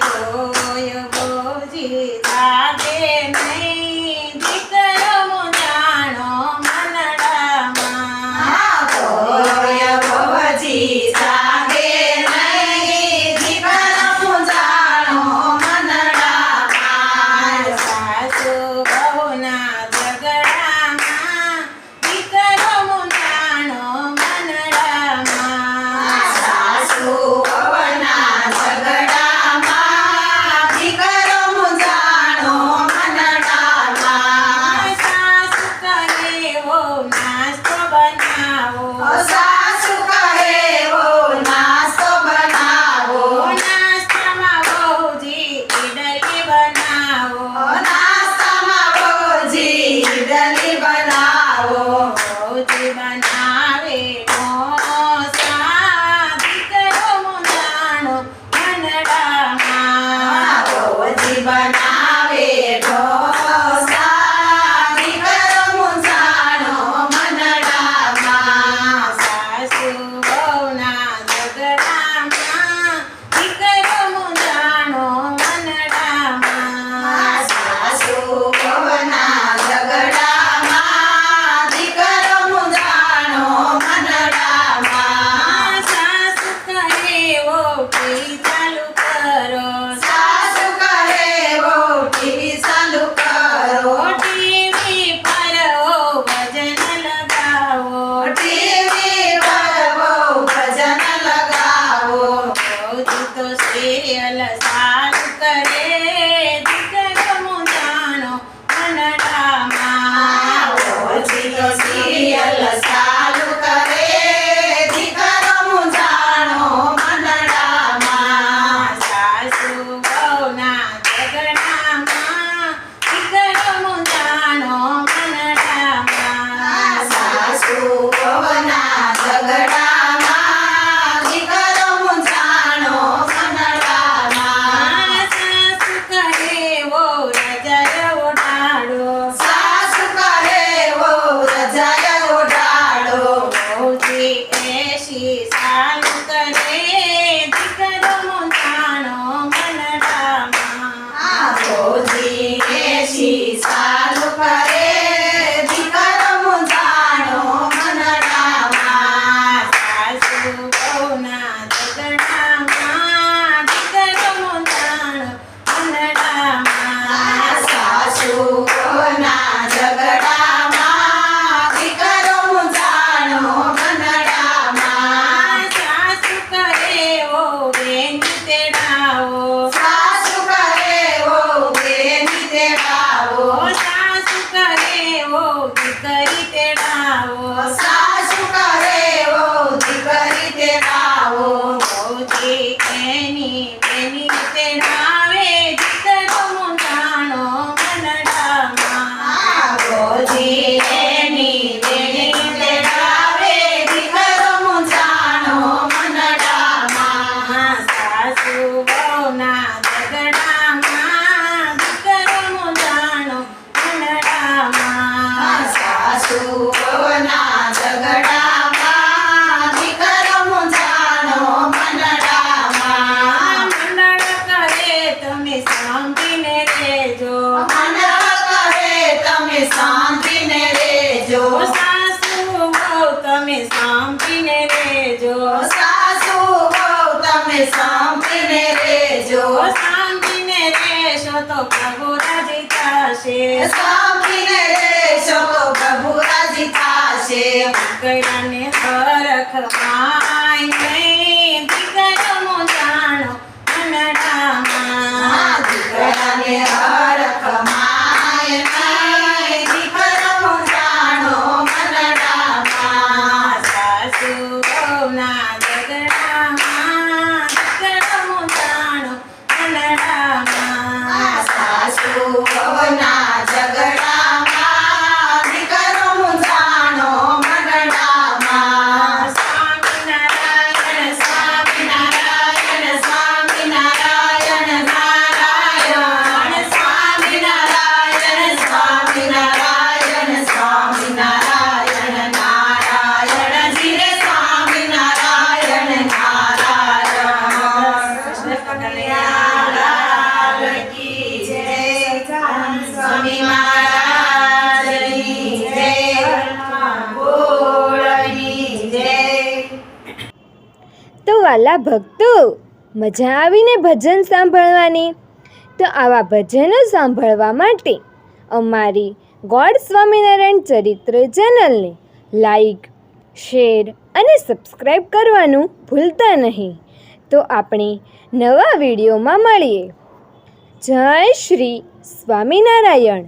રોય ભોજી જાગે નહીં દીકરો જાણો મનડામાં રોય ભોજી જાગે નહીં દીકરો જાણો મનડામાં સાસુ બહુના ઝઘડામાં દીકરો જાણો મનડામાં સાસુ વહુના ઝઘડામાં દીકરો જાણો મનડામાં સાસુ કહે વો નાસ્તો બનાવો સાસુ કહે વો નાસ્તો બનાવો નાસ્તામાં વહુજી ઈડલી બનાવો નાસ્તામાં ભોજી ઈડલી બનાવો વહુજી બનાવે ઢોસા દીકરો જાણો મનડામાં ભોજી બનાવે ઢોસા દીકરો જાણો મનડામાં સાસુ વહુના ઝઘડામાં દીકરો જાણો મનડામાં સાસુ વહુના ઝઘડામાં દીકરો જાણો મનડામાં સાસુ કહે વો ટીવી ચાલુ કરો સાસુ કહે વો ટીવી ચાલુ કરો ટીવી પર ઓ ભજન લગાવો ટીવી પર વો ભજન લગાવો વહુજી તો સિરિયલ ચાલુ કરે દીકરો જાણો મનડામાં ભોજી તો સિરિયલ ચાલુ કરે દીકરો જાણો મનડામાં સાસુ વહુના ઝઘડામાં દીકરો જાણો મનડામાં સાસુ વહુના ઝઘડામાં દીકરો જાણો મનડામાં સાસુ કહે વો રજાય ઓઢાડો સાસુ કહે વો રજાય ઓઢાડો વહુજી એસી ચાલુ કરે દીકરો જાણો મનડામાં ભોજી એસી ચાલુ કરે દીકરો જાણો મનડામાં સાસુ વહુના ઝઘડામાં દીકરો જાણો મનડામાં સાસુ વહુના ઝઘડામાં દીકરો જાણો મનડામાં સાસુ કહે વો બેન તેડાવો સાસુ કહે વો બેની તેડાવો સાસુ કહે વો દીકરી તેડાવો સાસુ કહે વો દીકરી તેડાવો વહુજી એની બેની તેડાવે દીકરો જાણો મનડામાં ભોજી એની બેની તેડાવે દીકરો જાણો મનડામાં સાસુ વહુના ઝઘડામાં દીકરો જાણો મનડામાં સાસુ વહુના ઝઘડામાં દીકરો જાણો મનડામાં મંડળ કરે તમે સાંભળીને રેજો મંડળ કરે તમે શાંતિને રેજો સાસુ વહુ તમે સાંભળીને રેજો સાસુ વહુ તમે સાંભળીને રેજો સાંભળીને રેશો તો પ્રભુ રાજી થશે સાંભળીને રેશો તો પ્રભુ રાજી થાશે દીકરાને હરખ માય નહીં દીકરો જાણો મનડામાં દીકરાને હરખ માય નહીં દીકરો જાણો મનડામાં સાસુ વહુના ઝઘડામાં દીકરો જાણો મનડામાં સાસુ વહુના ઝઘડામાં દીકરો જાણો મનડામાં સ્વામિનારાયણ સ્વામિનારાયણ સ્વામિનારાયણ નારાયણ સ્વામિનારાયણ સ્વામિનારાયણ સ્વામિનારાયણ નારાયણ ધીરે સ્વામિનારાયણ નારાયણ તો વાલા ભક્તો, મજા આવીને ભજન સાંભળવાની? તો આવા ભજનો સાંભળવા માટે અમારી ગોડ સ્વામિનારાયણ ચરિત્ર ચેનલને લાઈક, શેર અને સબસ્ક્રાઈબ કરવાનું ભૂલતા નહીં. તો આપણે નવા વિડીયોમાં મળીએ. જય શ્રી સ્વામિનારાયણ.